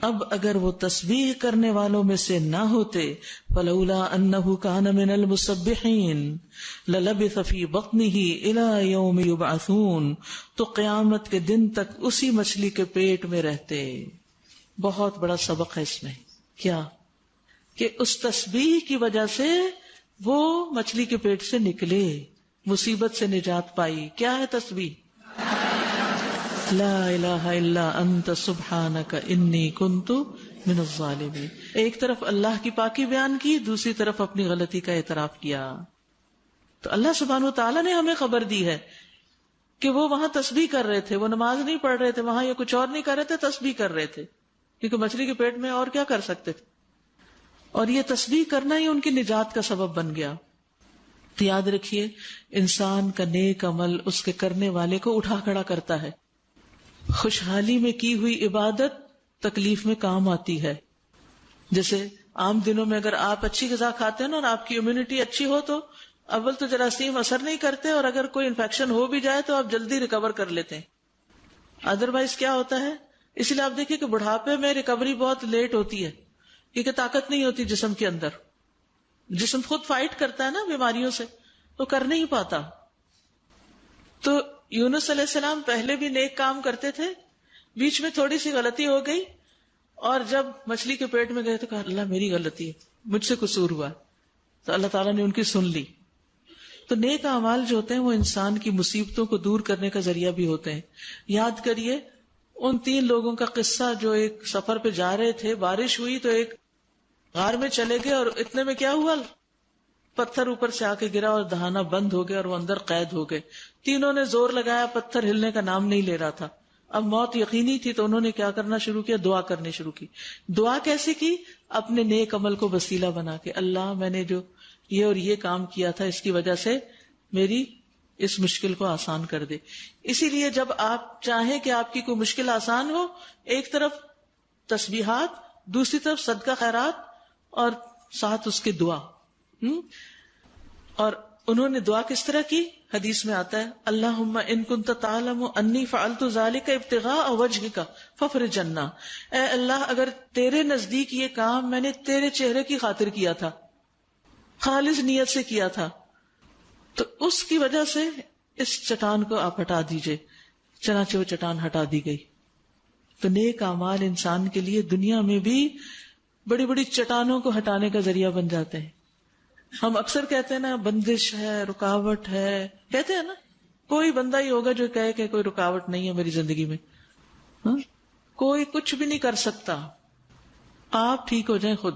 اب اگر وہ تسبیح کرنے والوں میں سے نہ ہوتے فلولا انہ کان من المسبحین للبث فی بطنہ الی یوم یبعثون، تو قیامت کے دن تک اسی مچھلی کے پیٹ میں رہتے. بہت بڑا سبق ہے اس میں. کیا کہ اس تسبیح کی وجہ سے وہ مچھلی کے پیٹ سے نکلے، مصیبت سے نجات پائی. کیا ہے تسبیح؟ لا الہ الا انت سبحانک انی کنت من الظالمین. ایک طرف اللہ کی پاکی بیان کی، دوسری طرف اپنی غلطی کا اعتراف کیا. تو اللہ سبحانہ و تعالیٰ نے ہمیں خبر دی ہے کہ وہ وہاں تسبیح کر رہے تھے، وہ نماز نہیں پڑھ رہے تھے وہاں، یا کچھ اور نہیں کر رہے تھے، تسبیح کر رہے تھے، کیونکہ مچھلی کے پیٹ میں اور کیا کر سکتے تھے. اور یہ تسبیح کرنا ہی ان کی نجات کا سبب بن گیا. تو یاد رکھیے، انسان کا نیک عمل اس کے کرنے والے کو اٹھا کھڑا کرتا ہے. خوشحالی میں کی ہوئی عبادت تکلیف میں کام آتی ہے. جیسے عام دنوں میں اگر آپ اچھی غذا کھاتے ہیں نا اور آپ کی امیونٹی اچھی ہو تو اول تو جراثیم اثر نہیں کرتے، اور اگر کوئی انفیکشن ہو بھی جائے تو آپ جلدی ریکور کر لیتے ہیں. ادروائز کیا ہوتا ہے؟ اس لیے آپ دیکھیں کہ بڑھاپے میں ریکوری بہت لیٹ ہوتی ہے، کیونکہ طاقت نہیں ہوتی جسم کے اندر. جسم خود فائٹ کرتا ہے نا بیماریوں سے، تو کر نہیں پاتا. تو یونس علیہ السلام پہلے بھی نیک کام کرتے تھے، بیچ میں تھوڑی سی غلطی ہو گئی، اور جب مچھلی کے پیٹ میں گئے تو کہا اللہ میری غلطی ہے، مجھ سے قصور ہوا. تو اللہ تعالیٰ نے ان کی سن لی. تو نیک اعمال جو ہوتے ہیں وہ انسان کی مصیبتوں کو دور کرنے کا ذریعہ بھی ہوتے ہیں. یاد کریے ان 3 لوگوں کا قصہ جو ایک سفر پہ جا رہے تھے، بارش ہوئی تو ایک غار میں چلے گئے، اور اتنے میں کیا ہوا، پتھر اوپر سے آ کے گرا اور دہانا بند ہو گیا اور وہ اندر قید ہو گئے. تینوں نے زور لگایا، پتھر ہلنے کا نام نہیں لے رہا تھا. اب موت یقینی تھی تو انہوں نے کیا کرنا شروع کیا، دعا کرنی شروع کی. دعا کیسے کی؟ اپنے نیک عمل کو وسیلہ بنا کے، اللہ میں نے جو یہ اور یہ کام کیا تھا اس کی وجہ سے میری اس مشکل کو آسان کر دے. اسی لیے جب آپ چاہیں کہ آپ کی کوئی مشکل آسان ہو، ایک طرف تسبیحات، دوسری طرف صدقہ خیرات، اور ساتھ اس کی دعا. اور انہوں نے دعا کس طرح کی؟ حدیث میں آتا ہے اللہم ان کنت تعلم انی فعلت ذلک ابتغاء وجہک فافرج عنا. اے اللہ اگر تیرے نزدیک یہ کام میں نے تیرے چہرے کی خاطر کیا تھا، خالص نیت سے کیا تھا، تو اس کی وجہ سے اس چٹان کو آپ ہٹا دیجئے. چنانچہ وہ چٹان ہٹا دی گئی. تو نیک اعمال انسان کے لیے دنیا میں بھی بڑی بڑی چٹانوں کو ہٹانے کا ذریعہ بن جاتے ہیں. ہم اکثر کہتے ہیں نا بندش ہے، رکاوٹ ہے، کہتے ہیں نا. کوئی بندہ ہی ہوگا جو کہے کہ کوئی رکاوٹ نہیں ہے میری زندگی میں. کوئی کچھ بھی نہیں کر سکتا. آپ ٹھیک ہو جائیں خود.